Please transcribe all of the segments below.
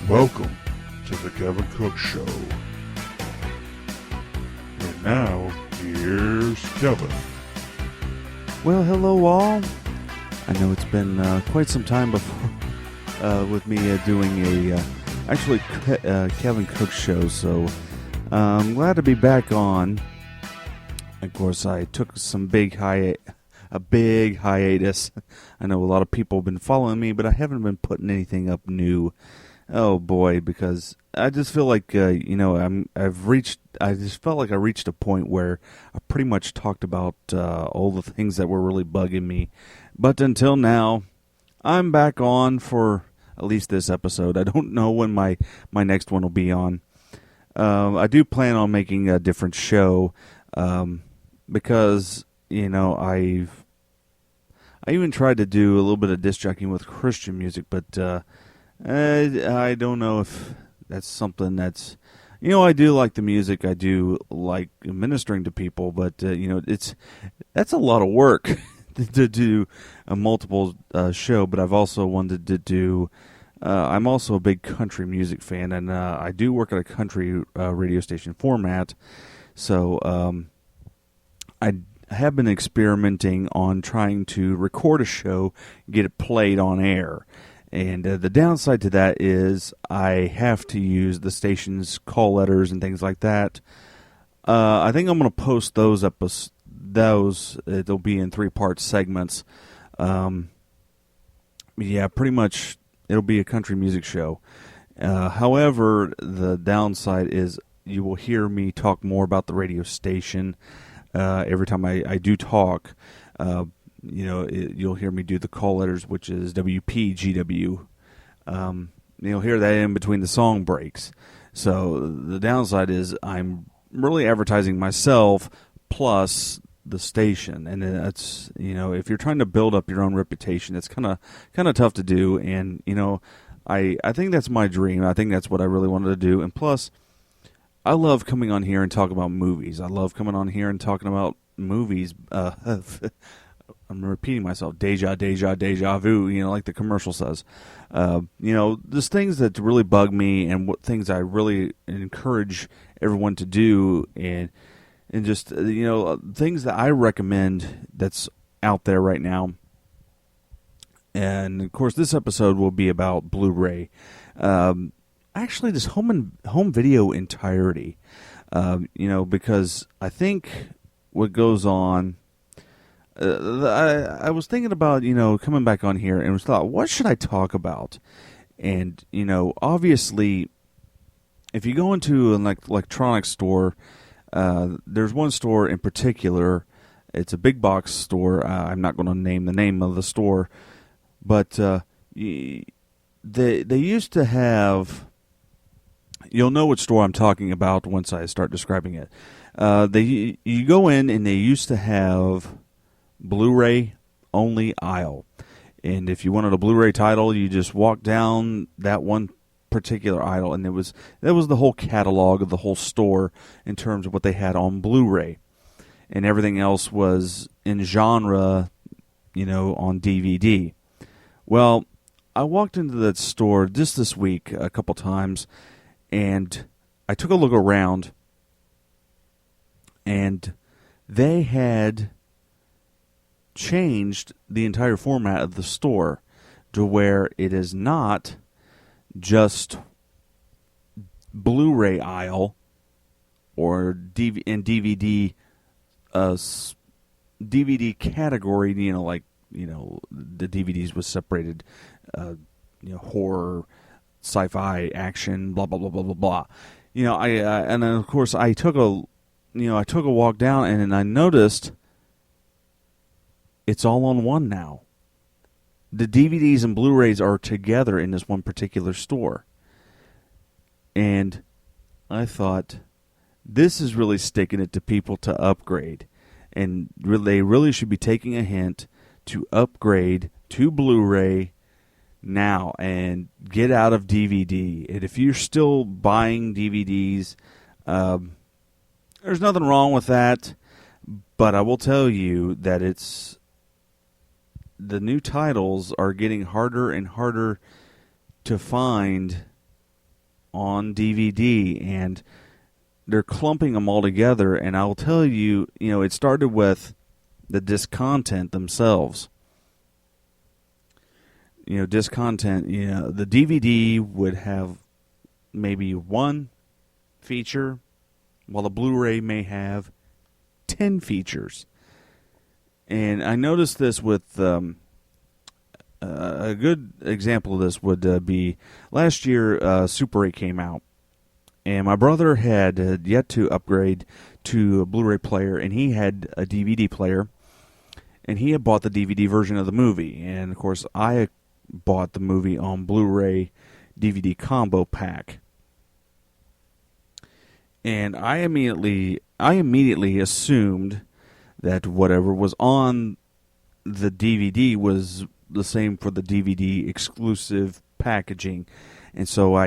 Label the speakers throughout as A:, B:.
A: Welcome to the Kevin Cook Show. And now, here's Kevin.
B: Well, hello all. I know it's been quite some time before with me doing a Kevin Cook Show, so I'm glad to be back on. Of course, I took a big hiatus. I know a lot of people have been following me, but I haven't been putting anything up new. Oh boy, because I just feel like I just felt like I reached a point where I pretty much talked about all the things that were really bugging me. But until now, I'm back on for at least this episode. I don't know when my next one will be on. I do plan on making a different show because I even tried to do a little bit of disc jockeying with Christian music, but I don't know if that's something that's, I do like the music, I do like ministering to people, but that's a lot of work to do a multiple show. But I've also wanted to do. I'm also a big country music fan, and I do work at a country radio station format. So I have been experimenting on trying to record a show, get it played on air. And the downside to that is I have to use the station's call letters and things like that. I think I'm going to post those episodes. They'll be in 3-part segments. Yeah, pretty much it'll be a country music show. However, the downside is you will hear me talk more about the radio station every time I do talk. You'll hear me do the call letters, which is WPGW. You'll hear that in between the song breaks. So the downside is I'm really advertising myself plus the station, and that's if you're trying to build up your own reputation, it's kind of tough to do. And I think that's my dream. I think that's what I really wanted to do. And plus, I love coming on here and talking about movies. I love coming on here and talking about movies. I'm repeating myself, deja vu, like the commercial says. There's things that really bug me and what things I really encourage everyone to do, and just, things that I recommend that's out there right now. And, of course, this episode will be about Blu-ray. Actually, this home video entirety, because I think what goes on... I was thinking about, coming back on here and was thought, what should I talk about? And, obviously, if you go into an electronics store, there's one store in particular. It's a big box store. I'm not going to name the name of the store, but they used to have. You'll know which store I'm talking about once I start describing it. You go in and they used to have Blu-ray only aisle, and if you wanted a Blu-ray title, you just walk down that one particular aisle, and that was the whole catalog of the whole store in terms of what they had on Blu-ray, and everything else was in genre, on DVD. Well, I walked into that store just this week a couple times, and I took a look around, and they had changed the entire format of the store to where it is not just Blu-ray aisle or DVD DVD category, the DVDs was separated, horror, sci-fi, action, blah blah blah blah blah blah. And then of course I took a walk down, and then I noticed it's all on one now. The DVDs and Blu-rays are together in this one particular store. And I thought, this is really sticking it to people to upgrade. And they really should be taking a hint to upgrade to Blu-ray now and get out of DVD. And if you're still buying DVDs, there's nothing wrong with that. But I will tell you that the new titles are getting harder and harder to find on DVD, and they're clumping them all together. And I'll tell you, it started with the disc content themselves. Disc content, the DVD would have maybe one feature, while the Blu-ray may have 10 features. And I noticed this with a good example of this would be last year. Super 8 came out, and my brother had yet to upgrade to a Blu-ray player, and he had a DVD player, and he had bought the DVD version of the movie. And of course, I bought the movie on Blu-ray DVD combo pack. And I immediately assumed that whatever was on the DVD was the same for the DVD exclusive packaging. And so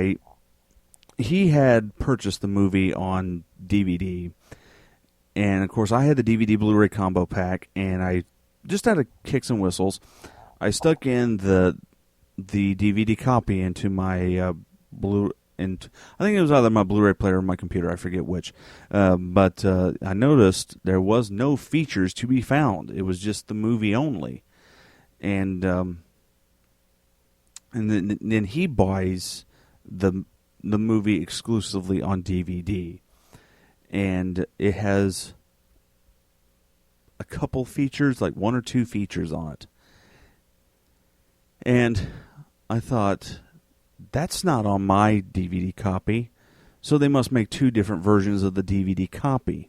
B: he had purchased the movie on DVD. And of course I had the DVD Blu-ray combo pack, and I just out of kicks and whistles, I stuck in the DVD copy into my and I think it was either my Blu-ray player or my computer, I forget which. But I noticed there was no features to be found. It was just the movie only. And then he buys the movie exclusively on DVD. And it has a couple features, like one or two features on it. And I thought, that's not on my DVD copy, so they must make two different versions of the DVD copy.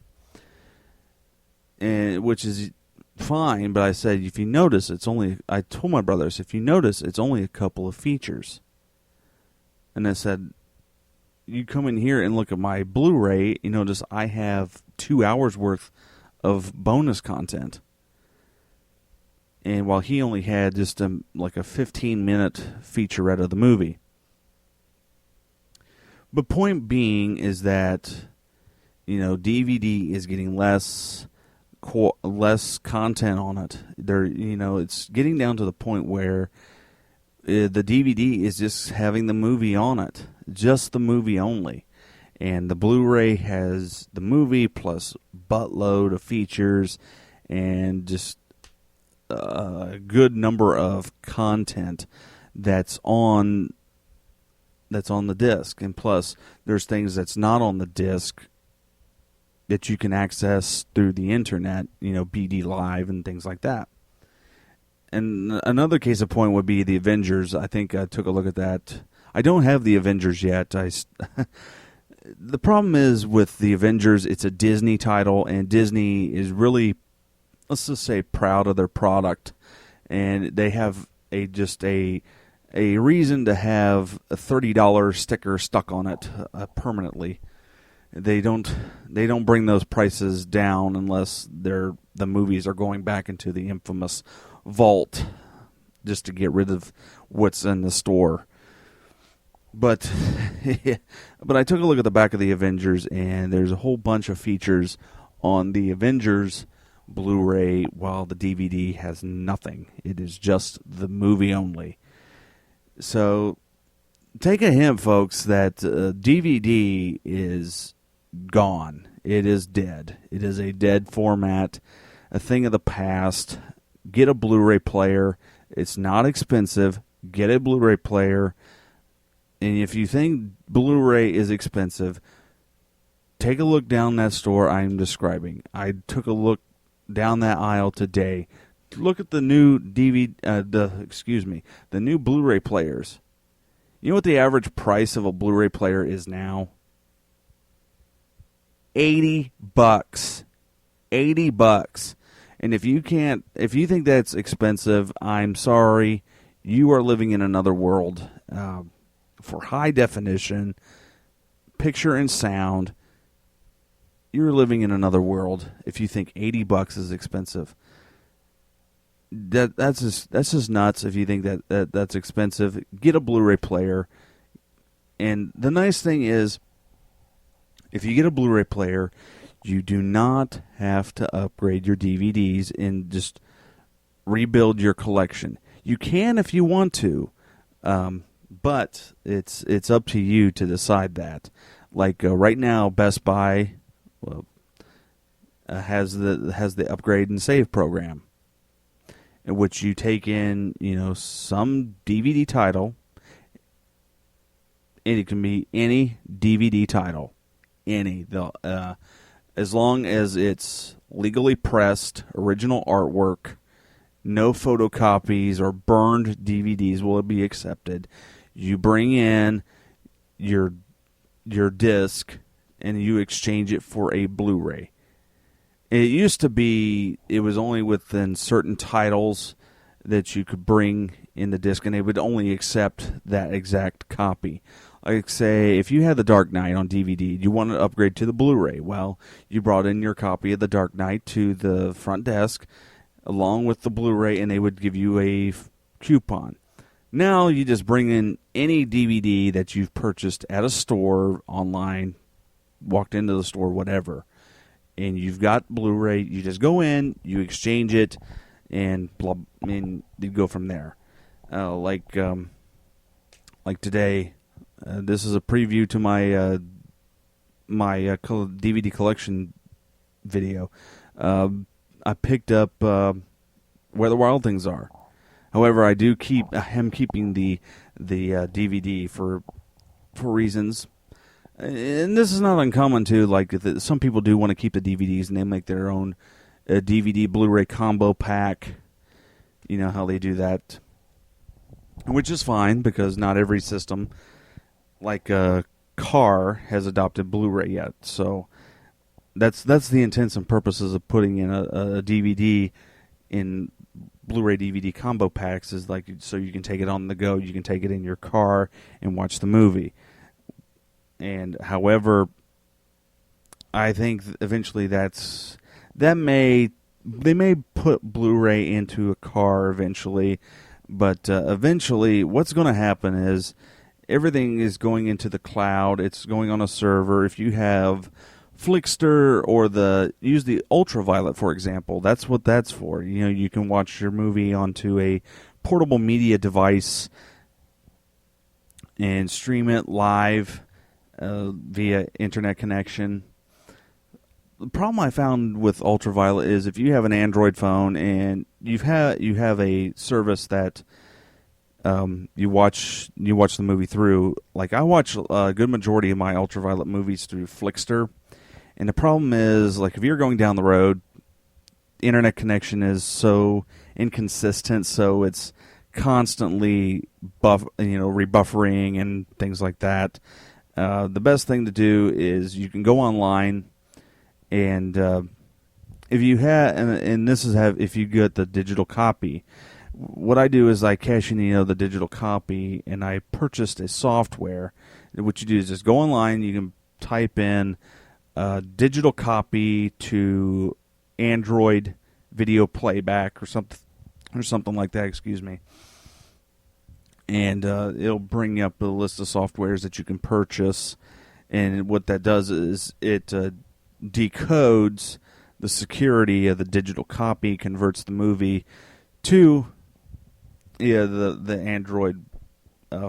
B: And which is fine, but I said, if you notice, I told my brothers, if you notice, it's only a couple of features. And I said, you come in here and look at my Blu-ray, you notice I have 2 hours worth of bonus content. And while he only had just like a 15-minute featurette of the movie. But point being is that, DVD is getting less content on it. It's getting down to the point where the DVD is just having the movie on it, just the movie only. And the Blu-ray has the movie plus buttload of features and just a good number of content that's on the disc. And plus, there's things that's not on the disc that you can access through the internet, BD Live and things like that. And another case of point would be the Avengers. I think I took a look at that. I don't have the Avengers yet. The problem is with the Avengers, it's a Disney title, and Disney is really, let's just say, proud of their product, and they have a reason to have a $30 sticker stuck on it permanently. They don't bring those prices down unless the movies are going back into the infamous vault just to get rid of what's in the store. But I took a look at the back of the Avengers, and there's a whole bunch of features on the Avengers Blu-ray, while the DVD has nothing. It is just the movie only. So take a hint, folks, that DVD is gone. It is dead. It is a dead format, a thing of the past. Get a Blu-ray player. It's not expensive. Get a Blu-ray player. And if you think Blu-ray is expensive, take a look down that store I'm describing. I took a look down that aisle today. Look at the new the new Blu-ray players. You know what the average price of a Blu-ray player is now? $80. $80. And if you think that's expensive, I'm sorry. You are living in another world. For high definition, picture and sound, you're living in another world if you think $80 is expensive. That's just nuts if you think that's expensive. Get a Blu-ray player. And the nice thing is, if you get a Blu-ray player, you do not have to upgrade your DVDs and just rebuild your collection. You can if you want to. But it's up to you to decide that. Like right now, Best Buy has the upgrade and save program, in which you take in some DVD title, and it can be any DVD title, as long as it's legally pressed, original artwork, no photocopies or burned DVDs will be accepted. You bring in your disc and you exchange it for a Blu-ray. It used to be it was only within certain titles that you could bring in the disc, and they would only accept that exact copy. Like, say, if you had The Dark Knight on DVD, you wanted to upgrade to the Blu-ray. Well, you brought in your copy of The Dark Knight to the front desk along with the Blu-ray, and they would give you a coupon. Now you just bring in any DVD that you've purchased at a store, online, walked into the store, whatever, and you've got Blu-ray. You just go in, you exchange it, and you go from there. Like today, this is a preview to my DVD collection video. I picked up Where the Wild Things Are. However, I am keeping the DVD for reasons, and this is not uncommon too. Like some people do want to keep the DVDs, and they make their own DVD Blu-ray combo pack. You know how they do that, which is fine because not every system, like a car, has adopted Blu-ray yet. So that's the intents and purposes of putting in a DVD in Blu-ray DVD combo packs, is like so you can take it on the go, you can take it in your car and watch the movie. And however, I think eventually they may put Blu-ray into a car eventually, but eventually what's going to happen is everything is going into the cloud. It's going on a server. If you have Flickster or use the Ultraviolet, for example, that's what that's for. You can watch your movie onto a portable media device and stream it live via internet connection. The problem I found with Ultraviolet is if you have an Android phone and you have a service that you watch the movie through. Like I watch a good majority of my Ultraviolet movies through Flickster. And the problem is, like, if you're going down the road, internet connection is so inconsistent, so it's constantly rebuffering and things like that. The best thing to do is you can go online, and if you have, and this is if you get the digital copy. What I do is I cash in the digital copy, and I purchased a software. What you do is just go online. You can type in digital copy to Android video playback or something like that. Excuse me. And it'll bring up a list of softwares that you can purchase. And what that does is it decodes the security of the digital copy, converts the movie to the Android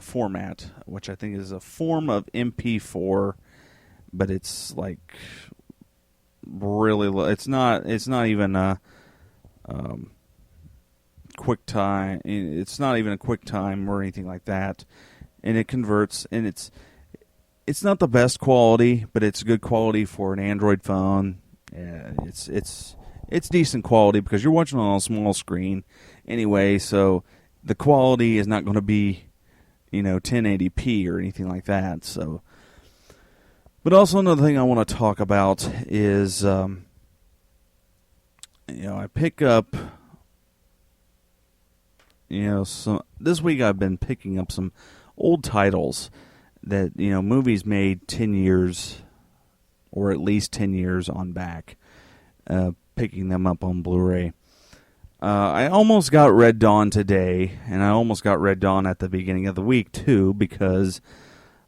B: format, which I think is a form of MP4. But it's like really low. It's not even a QuickTime. It's not even a QuickTime or anything like that. And it converts, and it's not the best quality, but it's good quality for an Android phone. It's decent quality because you're watching on a small screen anyway. So the quality is not going to be 1080p or anything like that. So. But also another thing I want to talk about is, I pick up, this week I've been picking up some old titles that, movies made 10 years or at least 10 years on back, picking them up on Blu-ray. I almost got Red Dawn today, and I almost got Red Dawn at the beginning of the week too, because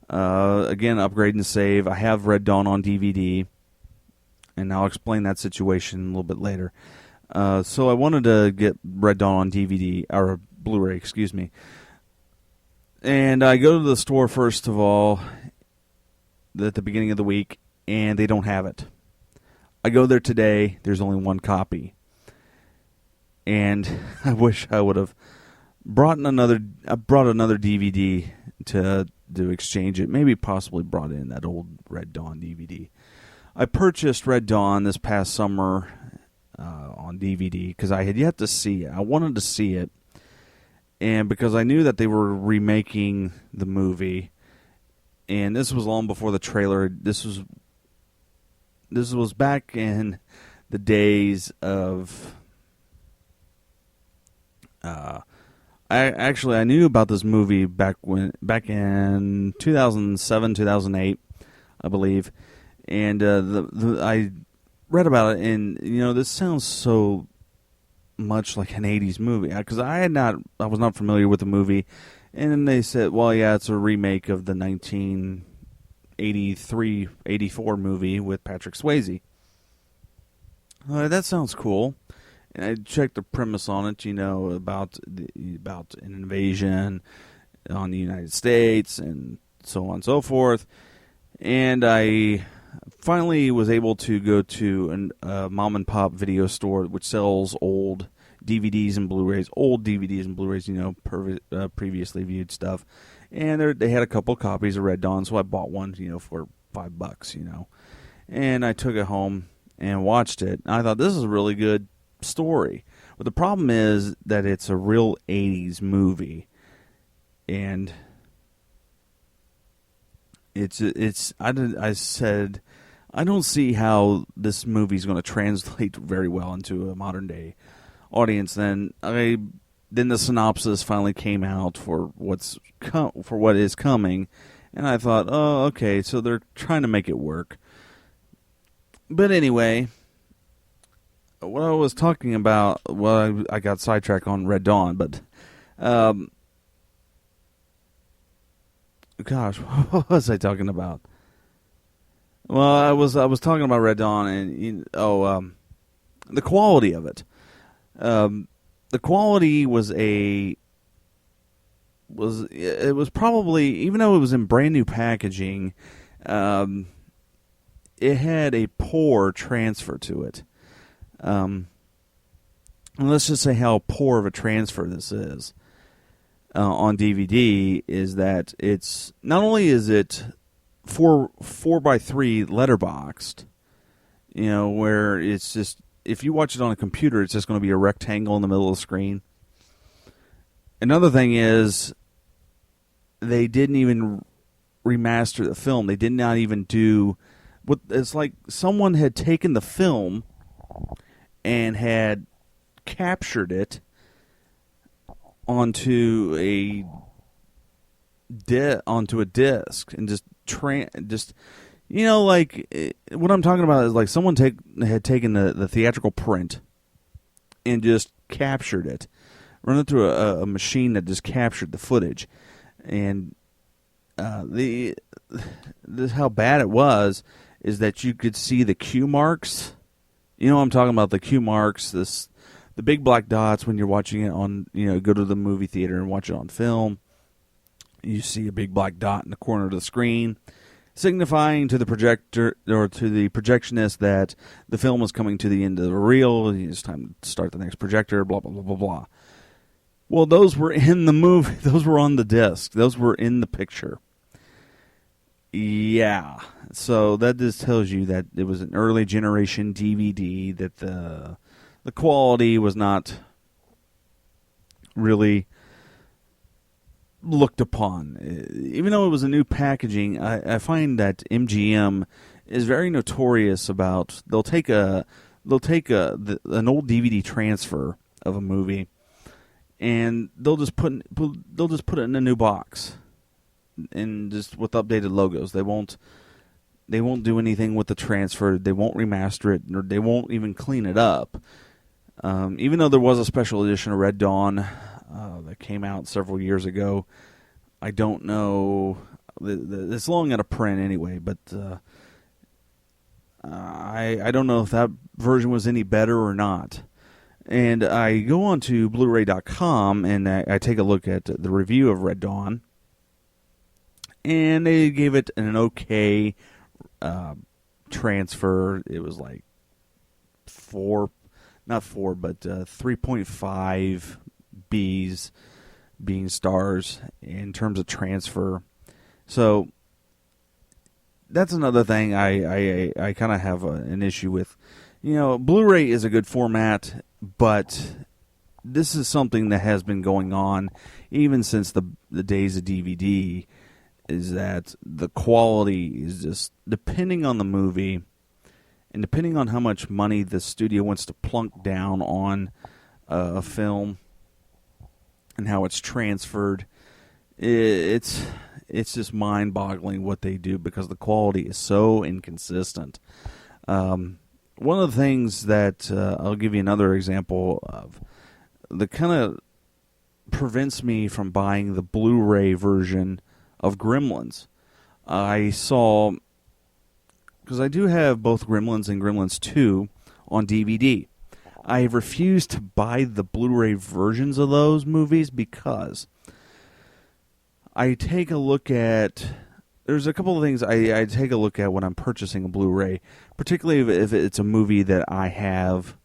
B: again, upgrade and save. I have Red Dawn on DVD, and I'll explain that situation a little bit later. So I wanted to get Red Dawn on DVD, or Blu-ray, excuse me. And I go to the store, first of all, at the beginning of the week, and they don't have it. I go there today, there's only one copy. And I wish I would have brought another DVD to exchange it. Maybe possibly brought in that old Red Dawn DVD. I purchased Red Dawn this past summer on DVD because I had yet to see it. I wanted to see it. And because I knew that they were remaking the movie, and this was long before the trailer. This was back in the days of. I knew about this movie back in 2007, 2008, I believe, and I read about it, and this sounds so much like an 80s movie because I was not familiar with the movie, and then they said, well, yeah, it's a remake of the 1984 movie with Patrick Swayze. That sounds cool. And I checked the premise on it, about an invasion on the United States and so on and so forth. And I finally was able to go to a mom and pop video store which sells old DVDs and Blu-rays, previously viewed stuff. And they had a couple copies of Red Dawn, so I bought one, for $5, And I took it home and watched it. I thought, this is a really good story. But the problem is that it's a real 80s movie. And I said, I don't see how this movie is going to translate very well into a modern day audience. Then the synopsis finally came out for what is coming, and I thought, oh, okay, so they're trying to make it work. But anyway, what I was talking about, I got sidetracked on Red Dawn, but gosh, what was I talking about? Well, I was talking about Red Dawn, and the quality of it. The quality was probably, even though it was in brand new packaging, it had a poor transfer to it. And let's just say how poor of a transfer this is on DVD is that it's not only is it 4x3 letterboxed, where it's just, if you watch it on a computer, it's just going to be a rectangle in the middle of the screen. Another thing is they didn't even remaster the film. They did not even do what, it's like someone had taken the film and had captured it onto a disc and just what I'm talking about is like someone had taken the theatrical print and just captured it, run it through a machine that just captured the footage, and this how bad it was is that you could see the Q marks. I'm talking about the Q marks, the big black dots when you're watching it on, go to the movie theater and watch it on film. You see a big black dot in the corner of the screen, signifying to the projector or to the projectionist that the film is coming to the end of the reel. It's time to start the next projector, blah, blah, blah, blah, blah. Well, those were in the movie. Those were on the disc. Those were in the picture. Yeah. So that just tells you that it was an early generation DVD, that the quality was not really looked upon. Even though it was a new packaging, I find that MGM is very notorious about they'll take an old DVD transfer of a movie and they'll just put it in a new box and just with updated logos. They won't do anything with the transfer. They won't remaster it, or they won't even clean it up. Even though there was a special edition of Red Dawn that came out several years ago, I don't know. It's long out of print anyway, but I don't know if that version was any better or not. And I go on to Blu-ray.com and I take a look at the review of Red Dawn, and they gave it an okay transfer. It was like 3.5 Bs being stars in terms of transfer. So that's another thing I kind of have an issue with. Blu-ray is a good format, but this is something that has been going on even since the days of DVD, is that the quality is just, depending on the movie and depending on how much money the studio wants to plunk down on a film and how it's transferred, it's just mind-boggling what they do because the quality is so inconsistent. One of the things that I'll give you another example of that kind of prevents me from buying the Blu-ray version of Gremlins. I saw, because I do have both Gremlins and Gremlins 2 on DVD. I have refused to buy the Blu-ray versions of those movies because I take a look at... There's a couple of things I take a look at when I'm purchasing a Blu-ray, particularly if it's a movie that I have,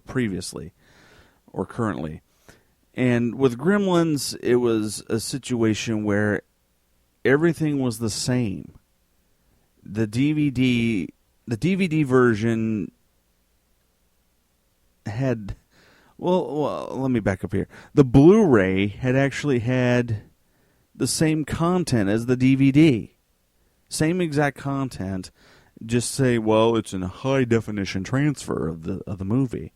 B: previously or currently. And with Gremlins, it was a situation where everything was the same. The DVD version had... Well, let me back up here. The Blu-ray had actually had the same content as the DVD. Same exact content. Just say, well, it's in a high-definition transfer of the movie.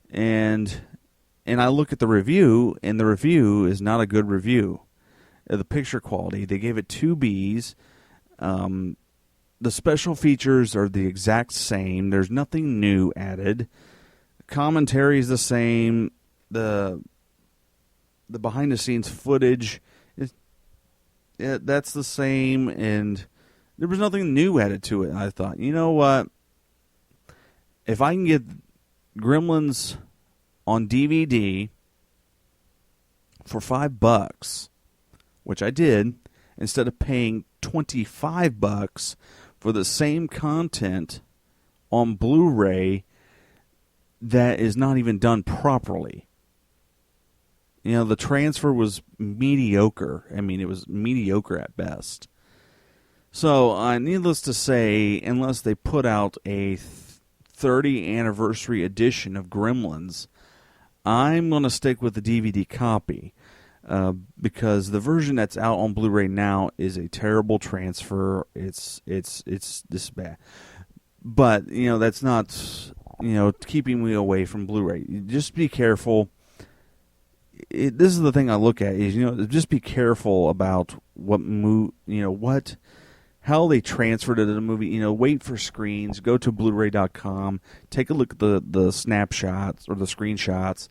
B: And I look at the review, and the review is not a good review. The picture quality, they gave it 2 Bs. The special features are the exact same. There's nothing new added. Commentary is the same. The behind-the-scenes footage that's the same, and there was nothing new added to it. And I thought, you know what? If I can get Gremlins on DVD for $5, which I did, instead of paying $25 for the same content on Blu-ray that is not even done properly. The transfer was mediocre. I mean, it was mediocre at best. So, needless to say, unless they put out a 30th anniversary edition of Gremlins, I'm going to stick with the DVD copy because the version that's out on Blu-ray now is a terrible transfer. It's this bad. But, that's not, keeping me away from Blu-ray. Just be careful. This is the thing I look at is, just be careful about how they transferred it to the movie. Wait for screens, go to Blu-ray.com, take a look at the snapshots or the screenshots,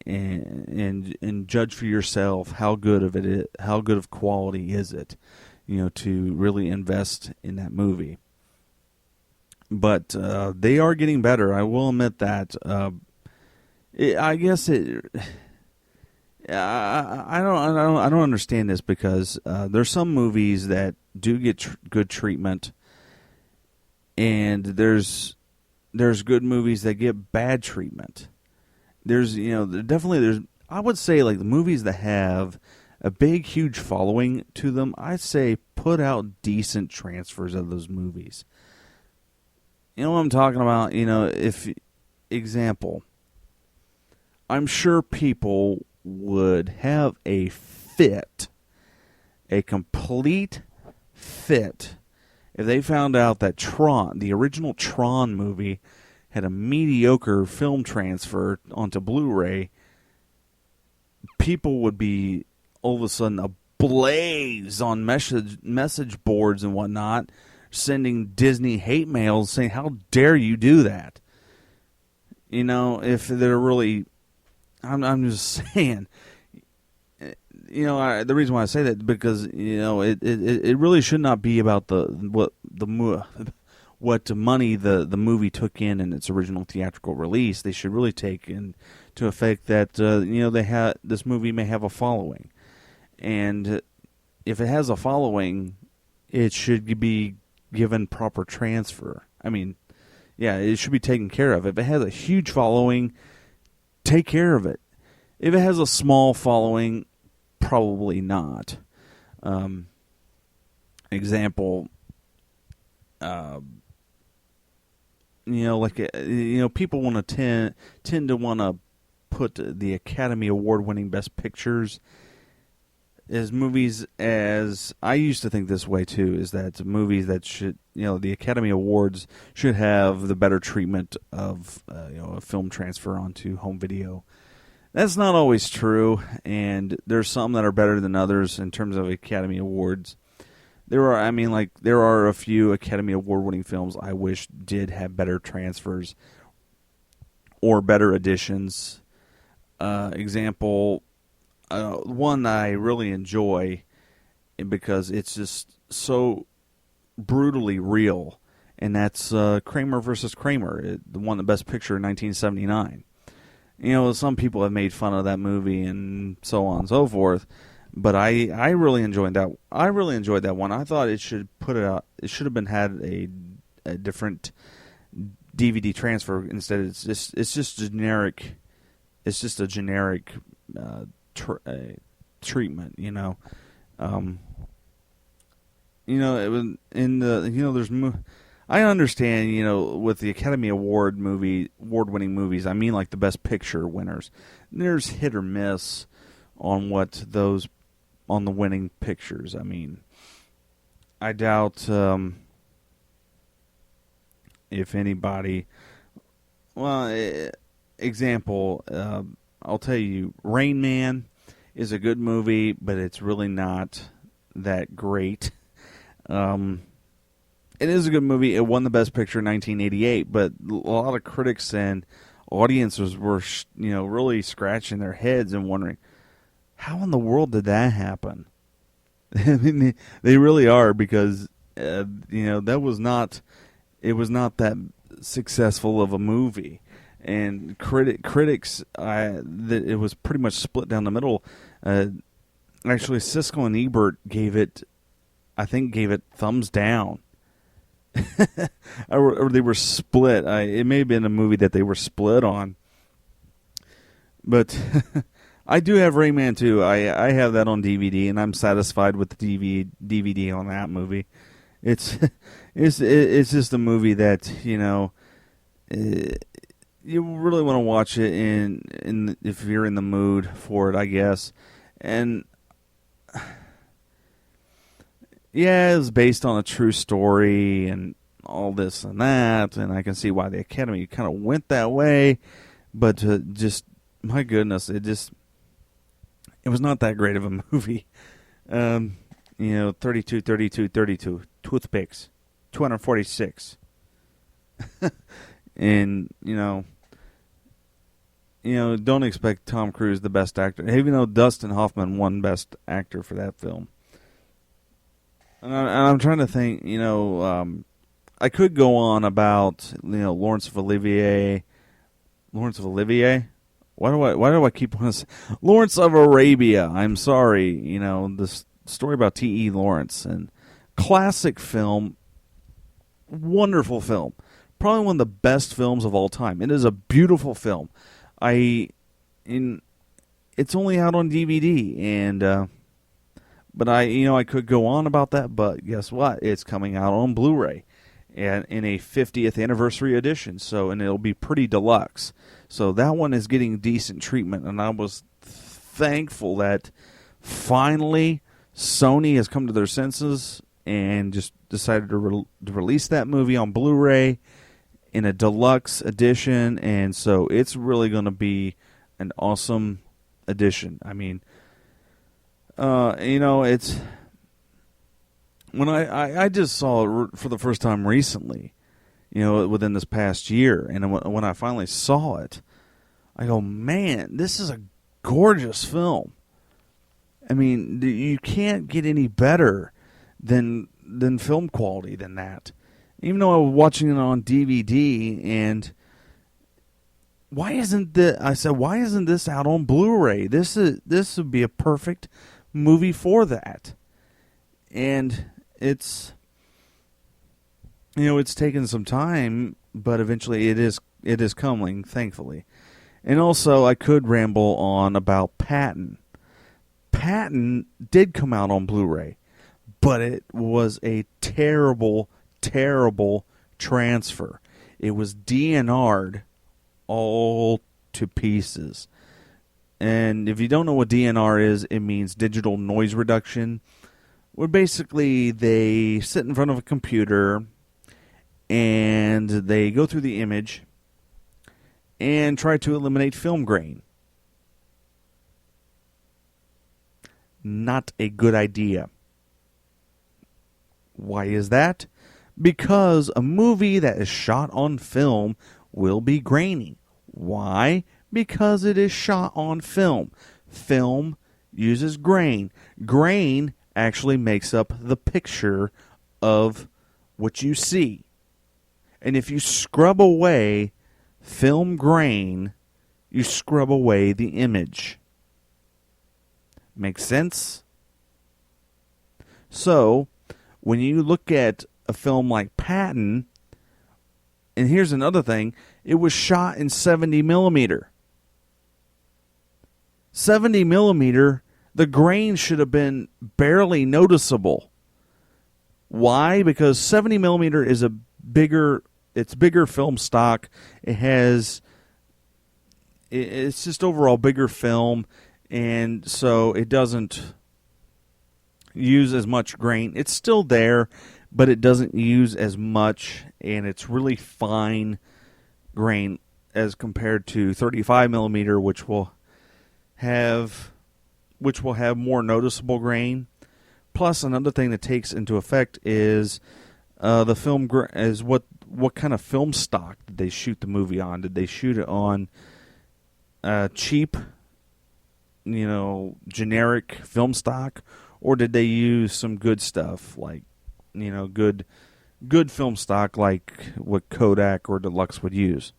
B: and judge for yourself how good of quality is it, to really invest in that movie. But they are getting better. I will admit that. I guess it. I don't understand this because there's some movies that do get good treatment, and there's good movies that get bad treatment. There's I would say like the movies that have a big huge following to them, I'd say put out decent transfers of those movies. You know what I'm talking about? Example, I'm sure people would have a complete fit, if they found out that Tron, the original Tron movie, had a mediocre film transfer onto Blu-ray. People would be all of a sudden ablaze on message boards and whatnot, sending Disney hate mails saying, "How dare you do that?" If they're really... I'm just saying, the reason why I say that because it really should not be about what money the movie took in its original theatrical release. They should really take into effect that this movie may have a following, And if it has a following, it should be given proper transfer. I mean, yeah, it should be taken care of. If it has a huge following, take care of it. If it has a small following, probably not. Example, people want to tend to want to put the Academy Award-winning Best Pictures as movies as I used to think this way too, is that movies that should, the Academy Awards should have the better treatment of a film transfer onto home video. That's not always true, and there's some that are better than others in terms of Academy Awards. There are a few Academy Award-winning films I wish did have better transfers or better additions. Example, one that I really enjoy because it's just so brutally real, and that's Kramer versus Kramer. It won the Best Picture in 1979. Some people have made fun of that movie and so on and so forth, but I really enjoyed that. I really enjoyed that one. I thought it should have been had a different DVD transfer instead. It's just generic. It's just a generic treatment. It was in the there's. I understand, with the Academy award-winning movies, I mean like the Best Picture winners. There's hit or miss on on the winning pictures. I mean, I doubt if anybody. Well, example, I'll tell you, Rain Man is a good movie, but it's really not that great. It is a good movie. It won the Best Picture in 1988, but a lot of critics and audiences were, really scratching their heads and wondering, how in the world did that happen? I mean, they really are, because, it was not that successful of a movie. And critics, that it was pretty much split down the middle. Actually, Siskel and Ebert gave it thumbs down. or they were split. It may have been a movie that they were split on. But I do have Rain Man 2. I have that on DVD, and I'm satisfied with the DVD on that movie. It's just a movie that, you really want to watch it in if you're in the mood for it, I guess. And yeah, it was based on a true story and all this and that, and I can see why the Academy kind of went that way. But just, my goodness, it was not that great of a movie. 32, toothpicks, 246. And, don't expect Tom Cruise the best actor, even though Dustin Hoffman won Best Actor for that film. And I'm trying to think, I could go on about, Lawrence of Olivier. Lawrence of Olivier? Why do I keep wanting to say Lawrence of Arabia? I'm sorry, this story about T.E. Lawrence, and classic film, wonderful film, probably one of the best films of all time. It is a beautiful film. It's only out on DVD, and but I could go on about that, but guess what? It's coming out on Blu-ray and in a 50th anniversary edition, and it'll be pretty deluxe. So that one is getting decent treatment, and I was thankful that finally Sony has come to their senses and just decided to release that movie on Blu-ray in a deluxe edition, and so it's really going to be an awesome edition. I mean, it's when I just saw it for the first time recently, within this past year, and when I finally saw it, I go, man, this is a gorgeous film. I mean, you can't get any better than film quality than that. Even though I was watching it on DVD, and why isn't this out on Blu-ray? This would be a perfect movie for that. And it's taken some time, but eventually it is coming, thankfully. And also, I could ramble on about Patton. Patton did come out on Blu-ray, but it was a terrible, terrible transfer. It was DNR'd all to pieces. And if you don't know what DNR is, it means digital noise reduction, where basically they sit in front of a computer and they go through the image and try to eliminate film grain. Not a good idea. Why is that? Because a movie that is shot on film will be grainy. Why? Because it is shot on film. Film uses grain. Grain actually makes up the picture of what you see. And if you scrub away film grain, you scrub away the image. Make sense? So, when you look at a film like Patton, and here's another thing, it was shot in 70 millimeter. 70 millimeter, the grain should have been barely noticeable. Why? Because 70 millimeter is bigger film stock. It's just overall bigger film, and so it doesn't use as much grain. It's still there, but it doesn't use as much, and it's really fine grain as compared to 35 millimeter, which will have more noticeable grain. Plus, another thing that takes into effect is the film is what kind of film stock did they shoot the movie on? Did they shoot it on cheap, generic film stock, or did they use some good stuff like, good film stock like what Kodak or Deluxe would use?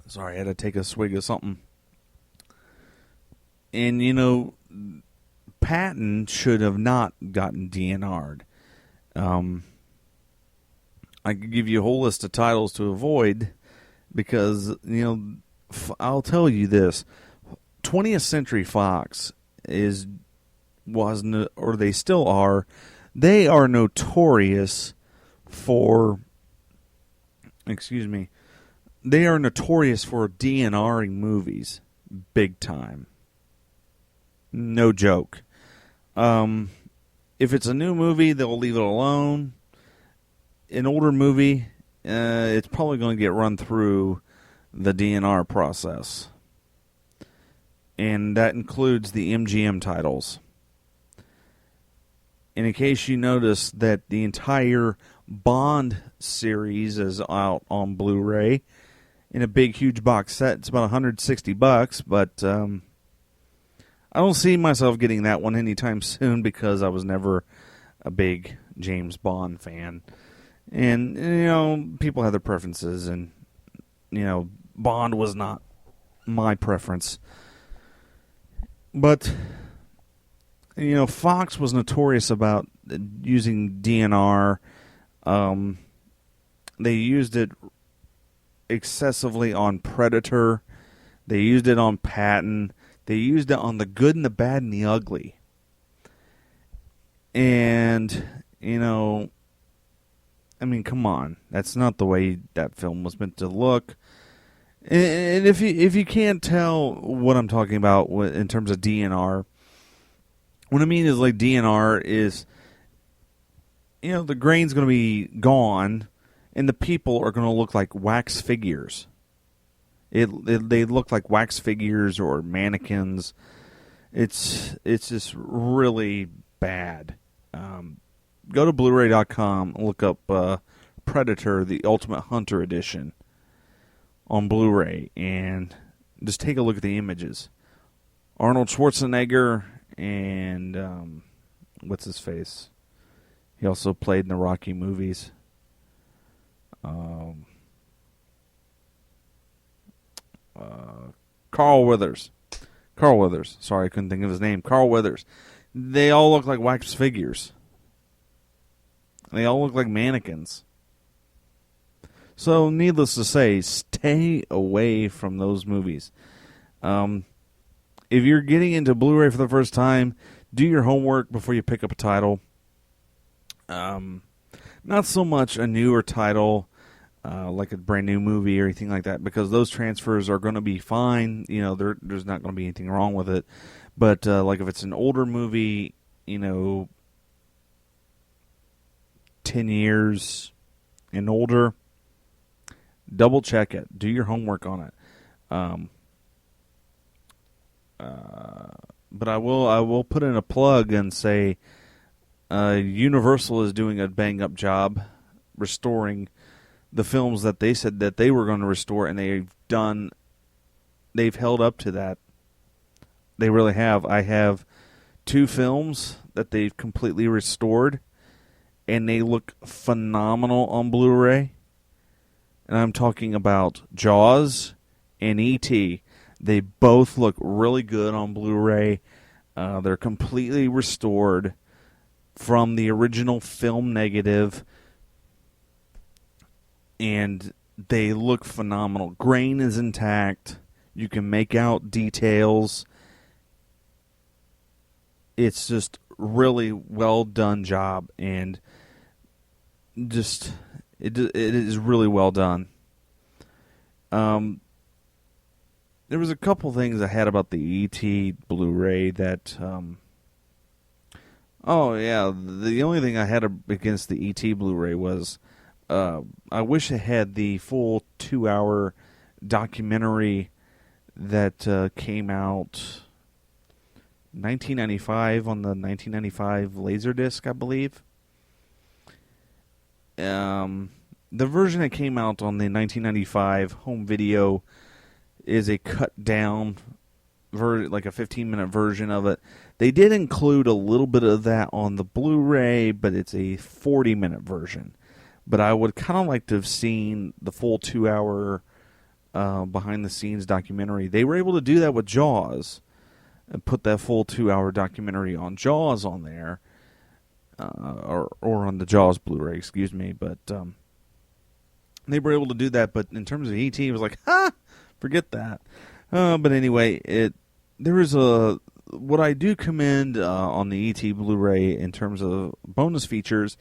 B: Sorry, I had to take a swig of something. And, Patton should have not gotten DNR'd. I could give you a whole list of titles to avoid because, I'll tell you this. 20th Century Fox they still are, they are notorious for, they are notorious for DNRing movies big time. No joke. If it's a new movie, they'll leave it alone. An older movie, it's probably going to get run through the DNR process. And that includes the MGM titles. And in case you notice that the entire Bond series is out on Blu-ray in a big, huge box set. It's about $160, but I don't see myself getting that one anytime soon because I was never a big James Bond fan. And, people have their preferences, and, Bond was not my preference. But, Fox was notorious about using DNR. They used it excessively on Predator. They used it on Patton. They used it on The Good and the Bad and the Ugly. And, come on. That's not the way that film was meant to look. And if you can't tell what I'm talking about in terms of DNR, what I mean is like DNR is, the grain's going to be gone, and the people are going to look like wax figures. They look like wax figures or mannequins. It's just really bad. Go to Blu-ray.com and look up Predator: The Ultimate Hunter Edition on Blu-ray, and just take a look at the images. Arnold Schwarzenegger and what's his face? He also played in the Rocky movies. Carl Withers. Sorry, I couldn't think of his name. Carl Withers. They all look like wax figures. They all look like mannequins. So, needless to say, stay away from those movies. If you're getting into Blu-ray for the first time, do your homework before you pick up a title. Not so much a newer title, like a brand new movie or anything like that, because those transfers are going to be fine. You know, there's not going to be anything wrong with it. But like if it's an older movie, 10 years and older, double check it. Do your homework on it. But I will put in a plug and say Universal is doing a bang-up job restoring the films that they said that they were going to restore, and they've held up to that. They really have. I have 2 films that they've completely restored, and they look phenomenal on Blu-ray. And I'm talking about Jaws and E.T. They both look really good on Blu-ray. They're completely restored from the original film negative, and they look phenomenal. Grain is intact. You can make out details. It's just really well done job, and just it is really well done. There was a couple things I had about the E.T. Blu-ray that, the only thing I had against the E.T. Blu-ray was, I wish it had the full 2-hour documentary that came out 1995 on the 1995 Laserdisc, I believe. The version that came out on the 1995 home video is a cut down, like a 15-minute version of it. They did include a little bit of that on the Blu-ray, but it's a 40-minute version. But I would kind of like to have seen the full 2-hour behind-the-scenes documentary. They were able to do that with Jaws and put that full 2-hour documentary on Jaws on there, or on the Jaws Blu-ray, excuse me. But they were able to do that. But in terms of E.T., it was like, forget that. But anyway, there is what I do commend on the E.T. Blu-ray in terms of bonus features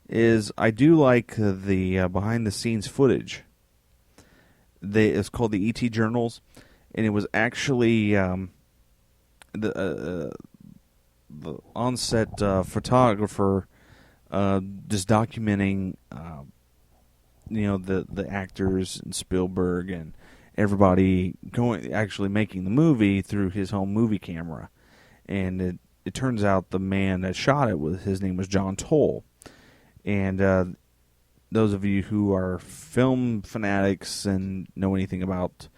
B: is I do like the behind-the-scenes footage. It's called the E.T. Journals, and it was actually the on-set photographer just documenting, the actors and Spielberg and everybody actually making the movie through his home movie camera. And it turns out the man that shot it, his name was John Toll. And those of you who are film fanatics and know anything about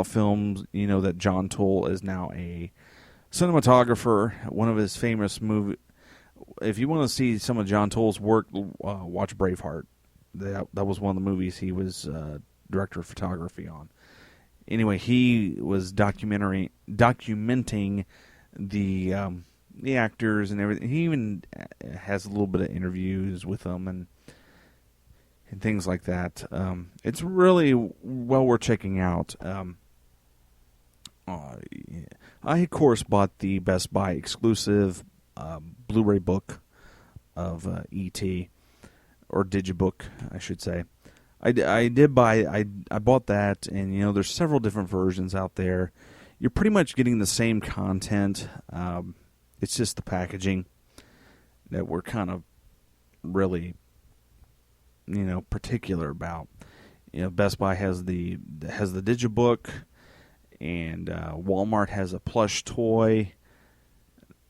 B: films, you know that John Toll is now a cinematographer. One of his famous movies. If you want to see some of John Toll's work, watch Braveheart. That was one of the movies he was director of photography on. Anyway, he was documenting the actors and everything. He even has a little bit of interviews with them and things like that. It's really well worth checking out. I, of course, bought the Best Buy exclusive Blu-ray book of E.T., or Digibook, I should say. I bought that, and there's several different versions out there. You're pretty much getting the same content. It's just the packaging that we're kind of really, particular about. Best Buy has the Digibook, and Walmart has a plush toy.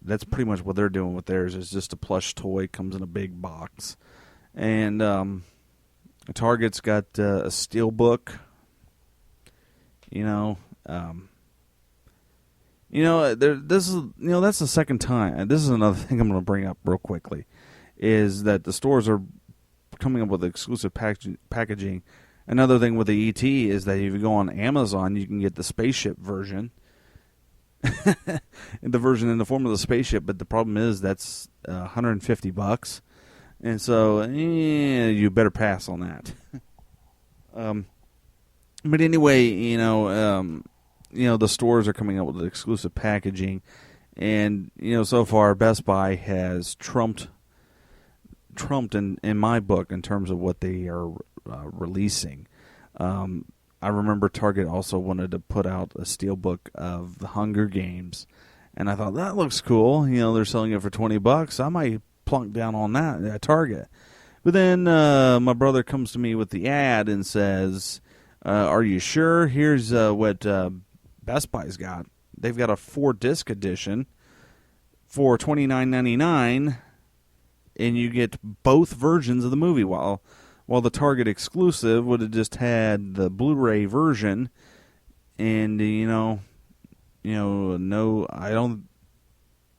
B: That's pretty much what they're doing with theirs. Is just a plush toy, comes in a big box, and Target's got a steel book. This is that's the second time. This is another thing I'm going to bring up real quickly, is that the stores are coming up with exclusive packaging Another thing with the E.T. is that if you go on Amazon, you can get the spaceship version. The version in the form of the spaceship, but the problem is that's $150. And so, you better pass on that. But anyway, the stores are coming up with exclusive packaging, and so far Best Buy has trumped in my book in terms of what they are releasing. I remember Target also wanted to put out a steelbook of the Hunger Games, and I thought that looks cool. They're selling it for $20. I might plunk down on that at Target. But then my brother comes to me with the ad and says, "Are you sure? Here's what Best Buy's got. They've got a 4-disc edition for $29.99, and you get both versions of the movie. While the Target exclusive would have just had the Blu-ray version, and no, I don't.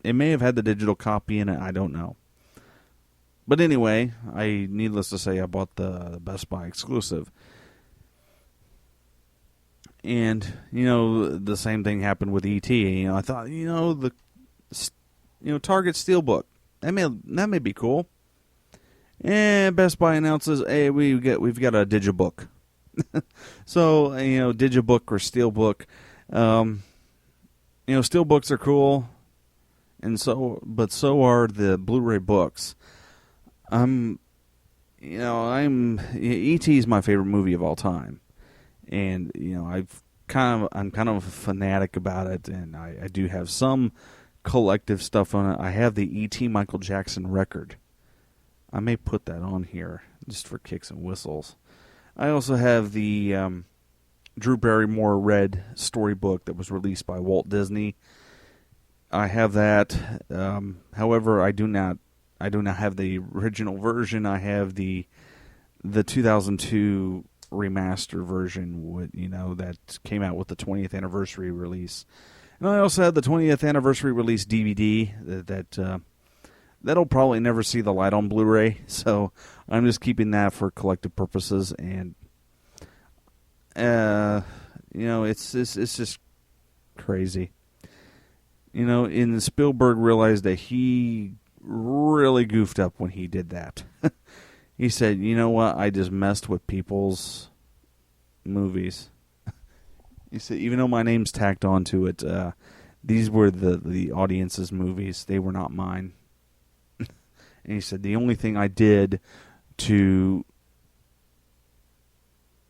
B: It may have had the digital copy in it. I don't know. But anyway, needless to say, I bought the Best Buy exclusive. And, the same thing happened with E.T. I thought, the Target Steelbook, that may be cool. And Best Buy announces, hey, we've got a Digibook. So, Digibook or Steelbook. Steelbooks are cool, but so are the Blu-ray books. E.T. is my favorite movie of all time. And I'm kind of a fanatic about it, and I do have some collective stuff on it. I have the E.T. Michael Jackson record. I may put that on here just for kicks and whistles. I also have the Drew Barrymore read storybook that was released by Walt Disney. I have that. However, I do not have the original version. I have the 2002 remaster version, that came out with the 20th anniversary release. And I also had the 20th anniversary release DVD that'll probably never see the light on Blu-ray. So I'm just keeping that for collective purposes. And it's just crazy. And Spielberg realized that he really goofed up when he did that. He said, "You know what? I just messed with people's movies." He said, "Even though my name's tacked onto it, these were the audience's movies. They were not mine." And he said, "The only thing I did to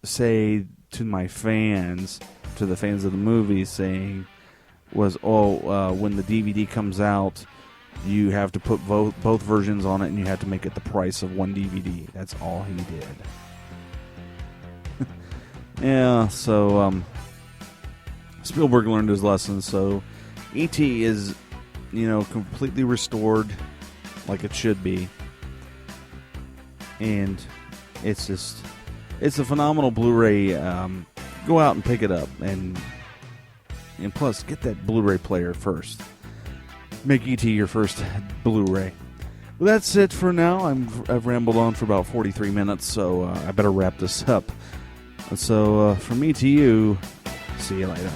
B: say to my fans, to the fans of the movie, saying was, when the DVD comes out, you have to put both versions on it, and you have to make it the price of one DVD. That's all he did." Yeah, so Spielberg learned his lesson. So E.T. is, completely restored like it should be. And it's a phenomenal Blu-ray. Go out and pick it up. And plus, get that Blu-ray player first. Make E.T. your first Blu-ray. Well, that's it for now. I've rambled on for about 43 minutes, so I better wrap this up. So from me to you, see you later.